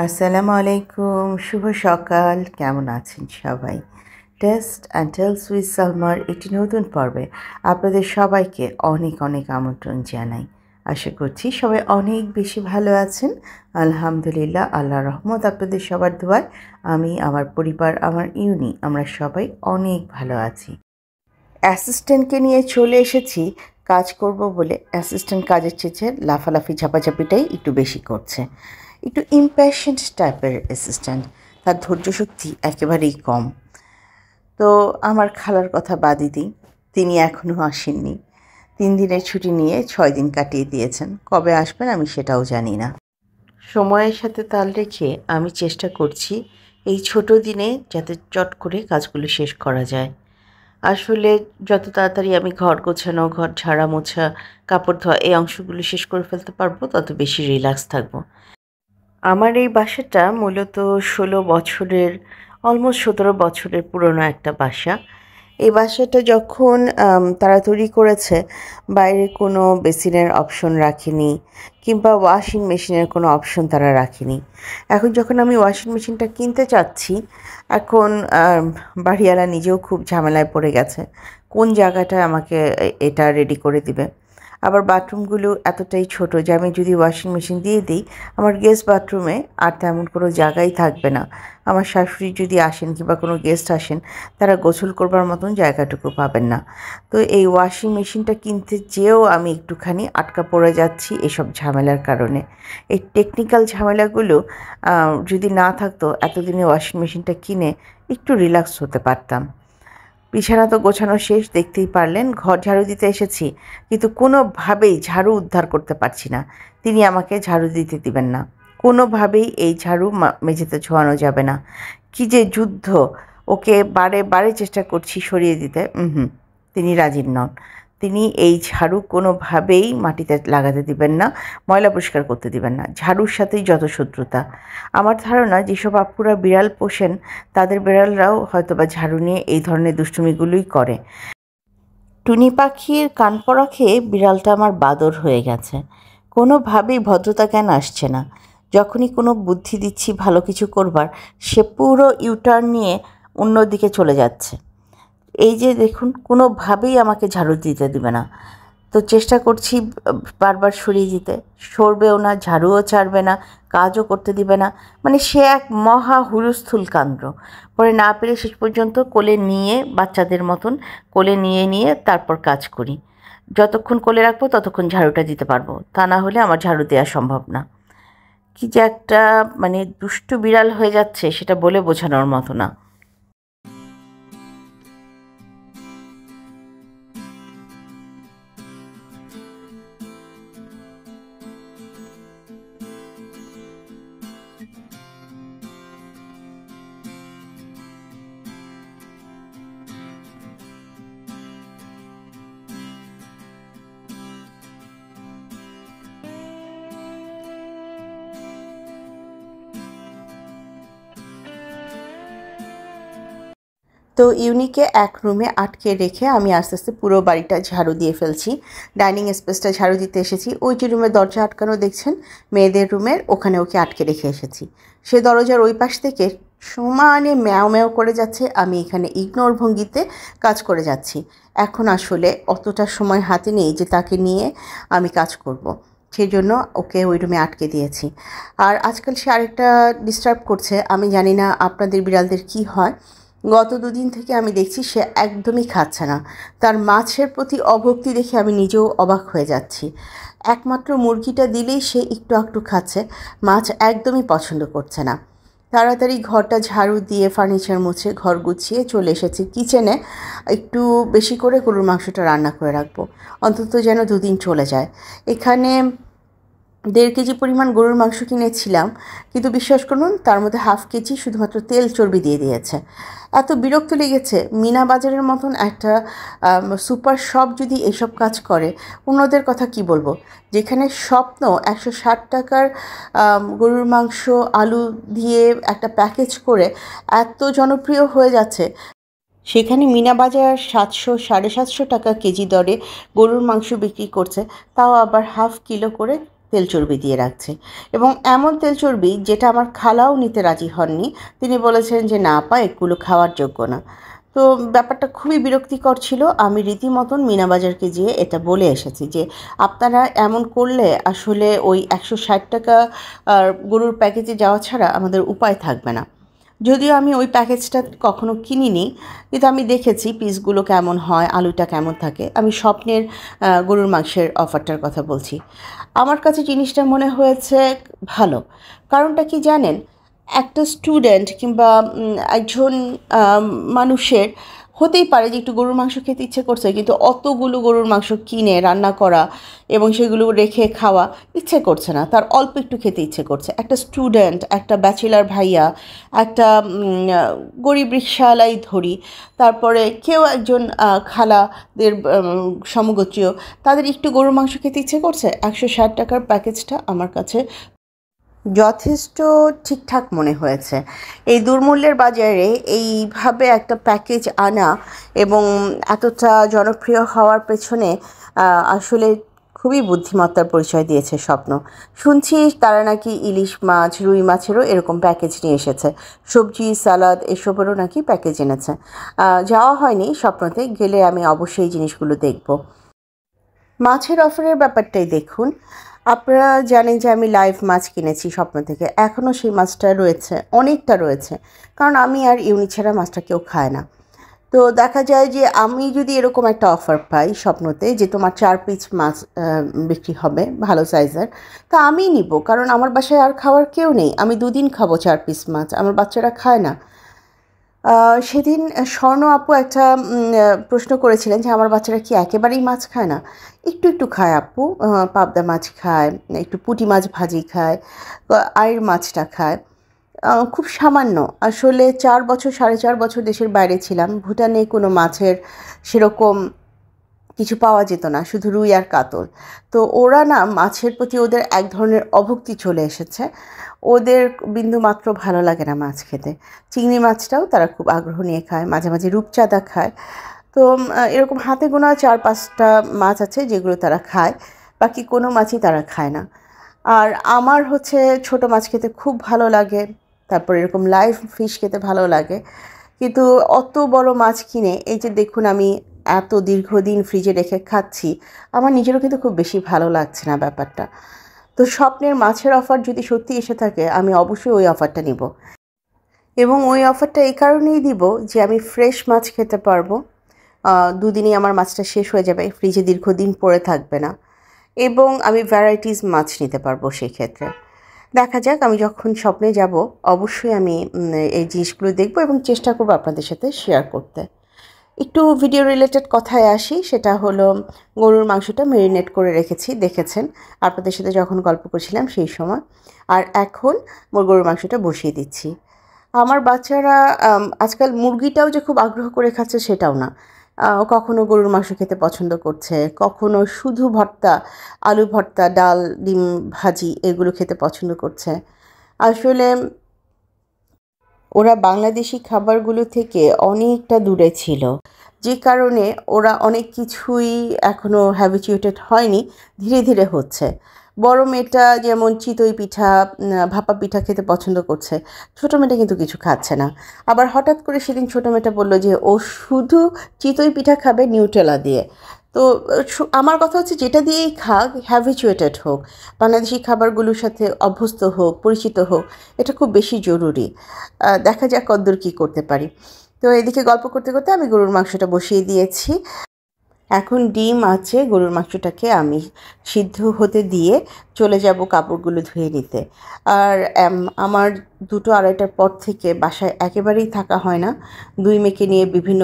আসসালামু আলাইকুম, শুভ সকাল। কেমন আছেন সবাই? টেস্ট অ্যান্ড টেলস উইথ সালমার একটি নতুন পর্বে আপনাদের সবাইকে অনেক অনেক আমন্ত্রণ জানাই। আশা করছি সবাই অনেক বেশি ভালো আছেন। আলহামদুলিল্লাহ, আল্লাহর রহমত আপনাদের সবার দোয়ায় আমি, আমার পরিবার, আমার ইউনি, আমরা সবাই অনেক ভালো আছি। অ্যাসিস্ট্যান্টকে নিয়ে চলে এসেছি কাজ করব বলে। অ্যাসিস্ট্যান্ট কাজের চেয়েছে লাফালাফি ঝাপাঝাপিটাই একটু বেশি করছে। একটু ইম্প্যাশেন্ট টাইপের অ্যাসিস্ট্যান্ট, তার ধৈর্য শক্তি একেবারেই কম। তো আমার খালার কথা বাদই দিই, তিনি এখনও আসেননি। 3 দিনের ছুটি নিয়ে 6 দিন কাটিয়ে দিয়েছেন। কবে আসবেন আমি সেটাও জানি না। সময়ের সাথে তাল রেখে আমি চেষ্টা করছি এই ছোট দিনে যাতে চট করে কাজগুলো শেষ করা যায়। আসলে যত তাড়াতাড়ি আমি ঘর গোছানো, ঘর ঝাড়া মোছা, কাপড় ধোয়া এই অংশগুলো শেষ করে ফেলতে পারবো, তত বেশি রিল্যাক্স থাকবো। আমার এই বাসাটা মূলত 16 বছরের, অলমোস্ট 17 বছরের পুরনো একটা বাসা। এই বাসাটা যখন তারা তৈরি করেছে, বাইরে কোনো বেসিনের অপশন রাখেনি, কিংবা ওয়াশিং মেশিনের কোনো অপশন তারা রাখেনি। এখন যখন আমি ওয়াশিং মেশিনটা কিনতে চাচ্ছি, এখন বাড়িওয়ালা নিজেও খুব ঝামেলায় পড়ে গেছে কোন জায়গাটায় আমাকে এটা রেডি করে দিবে। আবার বাথরুমগুলো এতটাই ছোট যে আমি যদি ওয়াশিং মেশিন দিয়ে দিই, আমার গেস্ট বাথরুমে আর তেমন কোনো জায়গাই থাকবে না। আমার শাশুড়ি যদি আসেন কিংবা কোনো গেস্ট আসেন, তারা গোসল করবার মতন জায়গাটুকু পাবেন না। তো এই ওয়াশিং মেশিনটা কিনতে যেয়েও আমি একটুখানি আটকা পড়ে যাচ্ছি এসব ঝামেলার কারণে। এই টেকনিক্যাল ঝামেলাগুলো যদি না থাকতো, এতদিনে ওয়াশিং মেশিনটা কিনে একটু রিল্যাক্স হতে পারতাম। বিছানা তো গোছানো শেষ, দেখতেই পারলেন। ঘর ঝাড়ু দিতে এসেছি, কিন্তু কোনোভাবেই ঝাড়ু উদ্ধার করতে পারছি না। তিনি আমাকে ঝাড়ু দিতে দিবেন না। কোনোভাবেই এই ঝাড়ু মেঝেতে ছোঁয়ানো যাবে না। কী যে যুদ্ধ! ওকে বারে বারে চেষ্টা করছি সরিয়ে দিতে, তিনি রাজি নন। তিনি এই ঝাড়ু কোনোভাবেই মাটিতে লাগাতে দিবেন না, ময়লা পরিষ্কার করতে দিবেন না। ঝাড়ুর সাথেই যত শত্রুতা। আমার ধারণা যেসব আপুরা বিড়াল পোষেন, তাদের বিড়ালরাও হয়তোবা ঝাড়ু নিয়ে এই ধরনের দুষ্টুমিগুলোই করে। টুনি পাখির কান পড়া খেয়ে বিড়ালটা আমার বাদর হয়ে গেছে। কোনোভাবেই ভদ্রতা জ্ঞান আসছে না। যখনই কোনো বুদ্ধি দিচ্ছি ভালো কিছু করবার, সে পুরো ইউটার্ন নিয়ে অন্যদিকে চলে যাচ্ছে। এই যে দেখুন, কোনোভাবেই আমাকে ঝাড়ু দিতে দিবে না। তো চেষ্টা করছি বারবার সরিয়ে দিতে, সরবেও না, ঝাড়ুও ছাড়বে না, কাজও করতে দিবে না। মানে সে এক মহা হুলস্থুল কাণ্ড। পরে না পেরে শেষ পর্যন্ত কোলে নিয়ে, বাচ্চাদের মতন কোলে নিয়ে নিয়ে তারপর কাজ করি। যতক্ষণ কোলে রাখবো ততক্ষণ ঝাড়ুটা দিতে পারবো, তা না হলে আমার ঝাড়ু দেওয়া সম্ভব না। কি যে একটা মানে দুষ্টু বিড়াল হয়ে যাচ্ছে, সেটা বলে বোঝানোর মতো না। তো ইউনিকে এক রুমে আটকে রেখে আমি আস্তে আস্তে পুরো বাড়িটা ঝাড়ু দিয়ে ফেলছি। ডাইনিং স্পেসটা ঝাড়ু দিতে এসেছি। ওই যে রুমের দরজা আটকানো দেখছেন, মেয়েদের রুমের, ওখানে ওকে আটকে রেখে এসেছি। সে দরজার ওই পাশ থেকে সমানে ম্যাও ম্যাও করে যাচ্ছে, আমি এখানে ইগনোর ভঙ্গিতে কাজ করে যাচ্ছি। এখন আসলে অতটা সময় হাতে নেই যে তাকে নিয়ে আমি কাজ করব। সেই জন্য ওকে ওই রুমে আটকে দিয়েছি। আর আজকাল সে আরেকটা ডিস্টার্ব করছে। আমি জানি না আপনাদের বিড়ালদের কী হয়। গত 2 দিন থেকে আমি দেখছি সে একদমই খাচ্ছে না। তার মাছের প্রতি অভক্তি দেখে আমি নিজেও অবাক হয়ে যাচ্ছি। একমাত্র মুরগিটা দিলেই সে একটু একটু খাচ্ছে, মাছ একদমই পছন্দ করছে না। তাড়াতাড়ি ঘরটা ঝাড়ু দিয়ে ফার্নিচার মুছে ঘর গুছিয়ে চলে এসেছি কিচেনে। একটু বেশি করে গরুর মাংসটা রান্না করে রাখবো, অন্তত যেন 2 দিন চলে যায়। এখানে 1.5 কেজি পরিমাণ গরুর মাংস কিনেছিলাম, কিন্তু বিশ্বাস করুন তার মধ্যে 1/2 কেজি শুধুমাত্র তেল চর্বি দিয়ে দিয়েছে। এত বিরক্ত লেগেছে। মিনা বাজারের মতন একটা সুপার শপ যদি এসব কাজ করে, অন্যদের কথা কি বলবো। যেখানে স্বপ্ন 160 টাকার গরুর মাংস আলু দিয়ে একটা প্যাকেজ করে এত জনপ্রিয় হয়ে যাচ্ছে, সেখানে মিনা বাজার 700 750 টাকা কেজি দরে গরুর মাংস বিক্রি করছে, তাও আবার 1/2 কিলো করে তেল চর্বি দিয়ে রাখছে, এবং এমন তেল চর্বি যেটা আমার খালাও নিতে রাজি হননি। তিনি বলেছেন যে না আপা, এগুলো খাওয়ার যোগ্য না। তো ব্যাপারটা খুবই বিরক্তিকর ছিল। আমি রীতিমতন মিনা বাজারকে যেয়ে এটা বলে এসেছি যে আপনারা এমন করলে আসলে ওই 160 টাকা গরুর প্যাকেজে যাওয়া ছাড়া আমাদের উপায় থাকবে না। যদিও আমি ওই প্যাকেজটা কখনো কিনিনি, কিন্তু আমি দেখেছি পিসগুলো কেমন হয়, আলুটা কেমন থাকে। আমি স্বপ্নের গরুর মাংসের অফারটার কথা বলছি। আমার কাছে জিনিসটা মনে হয়েছে ভালো। কারণটা কি জানেন? একটা স্টুডেন্ট কিংবা একজন মানুষের হতেই পারে যে একটু গরুর মাংস খেতে ইচ্ছে করছে, কিন্তু অতগুলো গরুর মাংস কিনে রান্না করা এবং সেগুলো রেখে খাওয়া ইচ্ছে করছে না, তার অল্প একটু খেতে ইচ্ছে করছে। একটা স্টুডেন্ট, একটা ব্যাচেলার ভাইয়া, একটা গরিব রিক্সাওয়ালাই ধরি, তারপরে কেউ একজন খালাদের সমগোত্রীয়, তাদের একটু গরুর মাংস খেতে ইচ্ছে করছে। 160 টাকার প্যাকেজটা আমার কাছে যথেষ্ট ঠিকঠাক মনে হয়েছে। এই দুর্মূল্যের বাজারে এইভাবে একটা প্যাকেজ আনা এবং এতটা জনপ্রিয় হওয়ার পেছনে আসলে খুবই বুদ্ধিমত্তার পরিচয় দিয়েছে স্বপ্ন। শুনছি তারা নাকি ইলিশ মাছ, রুই মাছেরও এরকম প্যাকেজ নিয়ে এসেছে, সবজি, সালাদ এসবেরও নাকি প্যাকেজ এনেছে। যাওয়া হয়নি স্বপ্নতে, গেলে আমি অবশ্যই জিনিসগুলো দেখব। মাছের অফারের ব্যাপারটাই দেখুন। আপনারা জানেন যে আমি লাইভ মাছ কিনেছি স্বপ্ন থেকে, এখনও সেই মাছটা রয়েছে, অনেকটা রয়েছে, কারণ আমি আর ইউনি ছাড়া মাছটা কেউ খায় না। তো দেখা যায় যে আমি যদি এরকম একটা অফার পাই স্বপ্নতে যে তোমার 4 পিস মাছ বিক্রি হবে ভালো সাইজের, তা আমিই নিব, কারণ আমার বাসায় আর খাওয়ার কেউ নেই। আমি 2 দিন খাবো 4 পিস মাছ, আমার বাচ্চারা খায় না। সেদিন স্বর্ণ আপু একটা প্রশ্ন করেছিলেন যে আমার বাচ্চারা কি একেবারেই মাছ খায় না? একটু একটু খায় আপু, পাবদা মাছ খায়, একটু পুঁটি মাছ ভাজি খায়, আইড় মাছটা খায়, খুব সামান্য। আসলে 4 বছর 4.5 বছর দেশের বাইরে ছিলাম, ভুটানে কোনো মাছের সেরকম কিছু পাওয়া যেত না, শুধু রুই আর কাতল। তো ওরা না মাছের প্রতি ওদের এক ধরনের অভক্তি চলে এসেছে, ওদের বিন্দুমাত্র ভালো লাগে না মাছ খেতে। চিংড়ি মাছটাও তারা খুব আগ্রহ নিয়ে খায়, মাঝে মাঝে রূপচাঁদা খায়। তো এরকম হাতে গোনা 4-5টা মাছ আছে যেগুলো তারা খায়, বাকি কোনো মাছই তারা খায় না। আর আমার হচ্ছে ছোট মাছ খেতে খুব ভালো লাগে, তারপর এরকম লাইভ ফিশ খেতে ভালো লাগে। কিন্তু অত বড় মাছ কিনে এই যে দেখুন আমি এত দীর্ঘদিন ফ্রিজে রেখে খাচ্ছি, আমার নিজেরও কিন্তু খুব বেশি ভালো লাগছে না ব্যাপারটা। তো স্বপ্নের মাছের অফার যদি সত্যি এসে থাকে, আমি অবশ্যই ওই অফারটা নিব, এবং ওই অফারটা এই কারণেই দিব যে আমি ফ্রেশ মাছ খেতে পারবো। 2 দিনেই আমার মাছটা শেষ হয়ে যাবে, ফ্রিজে দীর্ঘদিন পড়ে থাকবে না, এবং আমি ভ্যারাইটিস মাছ নিতে পারবো সেই ক্ষেত্রে। দেখা যাক, আমি যখন স্বপ্নে যাব অবশ্যই আমি এই জিনিসগুলো দেখব এবং চেষ্টা করব আপনাদের সাথে শেয়ার করতে। একটু ভিডিও রিলেটেড কথায় আসি, সেটা হলো গরুর মাংসটা ম্যারিনেট করে রেখেছি, দেখেছেন আপনাদের সাথে যখন গল্প করছিলাম সেই সময়। আর এখন গরুর মাংসটা বসিয়ে দিচ্ছি। আমার বাচ্চারা আজকাল মুরগিটাও যে খুব আগ্রহ করে খাচ্ছে সেটাও না। কখনো গরুর মাংস খেতে পছন্দ করছে, কখনো শুধু ভর্তা, আলু ভর্তা, ডাল, ডিম ভাজি এগুলো খেতে পছন্দ করছে। আসলে ওরা বাংলাদেশি খাবারগুলো থেকে অনেকটা দূরে ছিল, যে কারণে ওরা অনেক কিছুই এখনও হ্যাবিচুয়েটেড হয়নি, ধীরে ধীরে হচ্ছে। বড় মেয়েটা যেমন চিতই পিঠা, ভাপা পিঠা খেতে পছন্দ করছে, ছোটো মেয়েটা কিন্তু কিছু খাচ্ছে না। আবার হঠাৎ করে সেদিন ছোটো মেয়েটা বললো যে ও শুধু চিতই পিঠা খাবে নিউটেলা দিয়ে। তো আমার কথা হচ্ছে যেটা দিয়েই খাক, হ্যাবিচুয়েটেড হোক, বাংলাদেশি খাবারগুলোর সাথে অভ্যস্ত হোক, পরিচিত হোক, এটা খুব বেশি জরুরি। দেখা যাক কতদূর কী করতে পারি। তো এদিকে গল্প করতে করতে আমি গরুর মাংসটা বসিয়ে দিয়েছি। এখন ডিম আছে, গরুর মাংসটাকে আমি সিদ্ধ হতে দিয়ে চলে যাব কাপড়গুলো ধুয়ে নিতে। আর আমার 2-2:30টার পর থেকে বাসায় একেবারেই থাকা হয় না। 2 মেয়েকে নিয়ে বিভিন্ন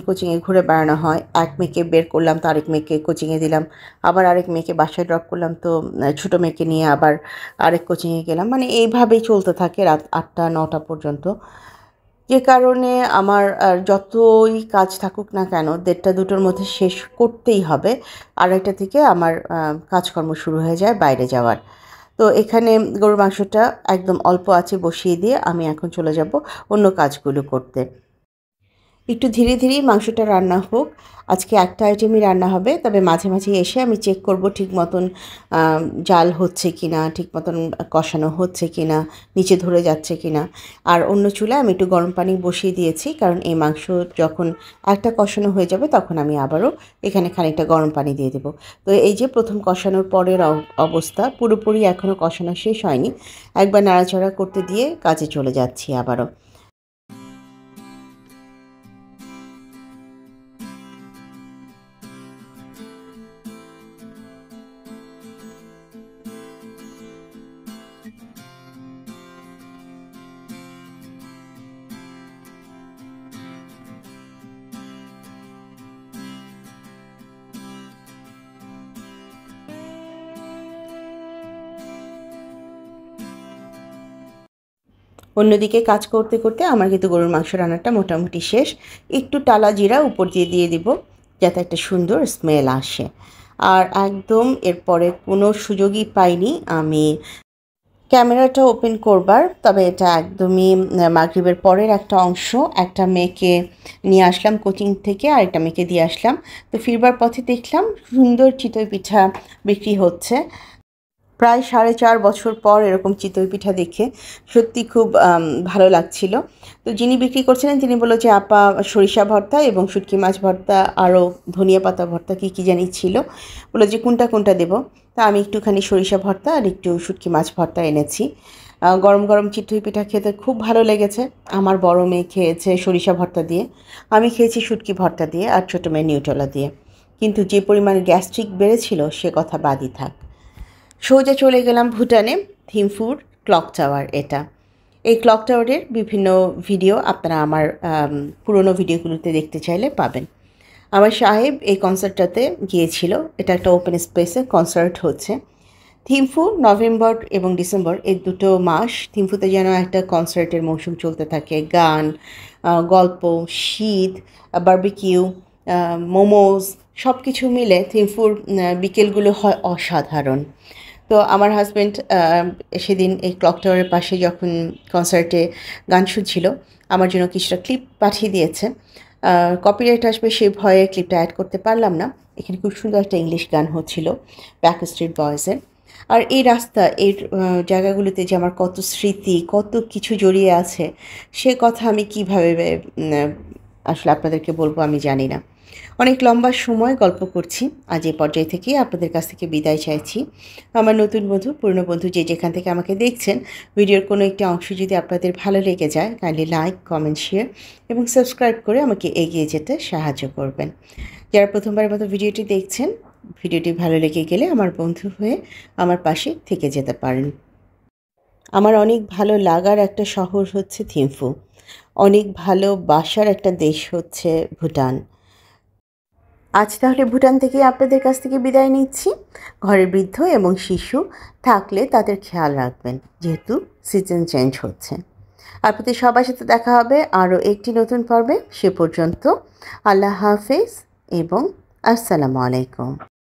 কোচিংয়ে ঘুরে বেড়ানো হয়। এক মেয়েকে বের করলাম, তো আরেক মেয়েকে কোচিংয়ে দিলাম, আবার আরেক মেয়েকে বাসায় ড্রপ করলাম, তো ছোটো মেয়েকে নিয়ে আবার আরেক কোচিংয়ে গেলাম। মানে এইভাবেই চলতে থাকে রাত 8টা-9টা পর্যন্ত। যে কারণে আমার যতই কাজ থাকুক না কেন 1:30-2টোর মধ্যে শেষ করতেই হবে। 2:30 থেকে আমার কাজকর্ম শুরু হয়ে যায় বাইরে যাওয়ার। তো এখানে গরুর মাংসটা একদম অল্প আঁচে বসিয়ে দিয়ে আমি এখন চলে যাব অন্য কাজগুলো করতে। একটু ধীরে ধীরেই মাংসটা রান্না হোক। আজকে একটা আইটেমই রান্না হবে, তবে মাঝে মাঝে এসে আমি চেক করব ঠিক মতন জাল হচ্ছে কি না, ঠিক মতন কষানো হচ্ছে কি না, নিচে ধরে যাচ্ছে কি না। আর অন্য চুলায় আমি একটু গরম পানি বসিয়ে দিয়েছি, কারণ এই মাংস যখন একটা কষানো হয়ে যাবে তখন আমি আবারও এখানে খানিকটা গরম পানি দিয়ে দেবো। তো এই যে প্রথম কষানোর পরের অবস্থা, পুরোপুরি এখনও কষানো শেষ হয়নি। একবার নাড়াচাড়া করতে দিয়ে কাজে চলে যাচ্ছি আবারও। অন্যদিকে কাজ করতে করতে আমার কিন্তু গরুর মাংস রান্নাটা মোটামুটি শেষ। একটু টালা জিরা উপর দিয়ে দিয়ে দিব, যাতে একটা সুন্দর স্মেল আসে। আর একদম এরপরে কোনো সুযোগই পাইনি আমি ক্যামেরাটা ওপেন করবার, তবে এটা একদমই মাগরিবের পরের একটা অংশ। একটা মেয়েকে নিয়ে আসলাম কোচিং থেকে, আরেকটা মেয়েকে দিয়ে আসলাম। তো ফিরবার পথে দেখলাম সুন্দর চিতই পিঠা বিক্রি হচ্ছে। প্রায় 4.5 বছর পর এরকম চিতই পিঠা দেখে সত্যি খুব ভালো লাগছিল। তো যিনি বিক্রি করছিলেন তিনি বলল যে, আপা সরিষা ভর্তা এবং শুটকি মাছ ভর্তা, আরও ধনিয়া পাতা ভর্তা কী জানি ছিল, বললো যে কোনটা কোনটা দেবো। তা আমি একটুখানি সরিষা ভর্তা আর একটু শুটকি মাছ ভর্তা এনেছি। গরম গরম চিতই পিঠা খেতে খুব ভালো লেগেছে। আমার বড় মেয়ে খেয়েছে সরিষা ভর্তা দিয়ে, আমি খেয়েছি শুটকি ভর্তা দিয়ে, আর ছোটো মেয়ে নিউটেলা দিয়ে। কিন্তু যে পরিমাণে গ্যাস্ট্রিক বেড়েছিল সে কথা বাদই থাক। সোজা চলে গেলাম ভুটানে, থিম্ফুর ক্লক টাওয়ার এটা। এই ক্লক টাওয়ারের বিভিন্ন ভিডিও আপনারা আমার পুরনো ভিডিওগুলোতে দেখতে চাইলে পাবেন। আমার সাহেব এই কনসার্টটাতে গিয়েছিল। এটা একটা ওপেন স্পেসে কনসার্ট হচ্ছে। থিম্ফু নভেম্বর এবং ডিসেম্বর এই দুটো মাস থিম্ফুতে যেন একটা কনসার্টের মৌসুম চলতে থাকে। গান, গল্প, শীত, বারবিকিউ, মোমোজ সব কিছু মিলে থিম্ফুর বিকেলগুলো হয় অসাধারণ। তো আমার হাজব্যান্ড সেদিন এই ক্লক টাওয়ারের পাশে যখন কনসার্টে গান শুনছিল, আমার জন্য কিছুটা ক্লিপ পাঠিয়ে দিয়েছে। কপিরাইট আসবে সেই ভয়ে ক্লিপটা অ্যাড করতে পারলাম না। এখানে খুব সুন্দর একটা ইংলিশ গান হচ্ছিল ব্যাকস্ট্রিট বয়েজের। আর এই রাস্তা, এই জায়গাগুলোতে যে আমার কত স্মৃতি, কত কিছু জড়িয়ে আছে, সে কথা আমি কীভাবে আসলে আপনাদেরকে বলবো আমি জানি না। অনেক লম্বা সময় গল্প করছি, আজ এই পর্যায় থেকেই আপনাদের কাছ থেকে বিদায় চাইছি। আমার নতুন বন্ধু, পুরনো বন্ধু যে যেখান থেকে আমাকে দেখছেন, ভিডিওর কোনো একটি অংশ যদি আপনাদের ভালো লেগে যায়, কাইন্ডলি লাইক, কমেন্ট, শেয়ার এবং সাবস্ক্রাইব করে আমাকে এগিয়ে যেতে সাহায্য করবেন। যারা প্রথমবারের মতো ভিডিওটি দেখছেন, ভিডিওটি ভালো লেগে গেলে আমার বন্ধু হয়ে আমার পাশে থেকে যেতে পারেন। আমার অনেক ভালো লাগার একটা শহর হচ্ছে থিম্ফু, অনেক ভালোবাসার একটা দেশ হচ্ছে ভুটান। আজ তাহলে ভুটান থেকে আপনাদের কাছ থেকে বিদায় নিচ্ছি। ঘরের বৃদ্ধ এবং শিশু থাকলে তাদের খেয়াল রাখবেন, যেহেতু সিজন চেঞ্জ হচ্ছে। আপনাদের সবার সাথে দেখা হবে আরও একটি নতুন পর্বে। সে পর্যন্ত আল্লাহ হাফেজ এবং আসসালামু আলাইকুম।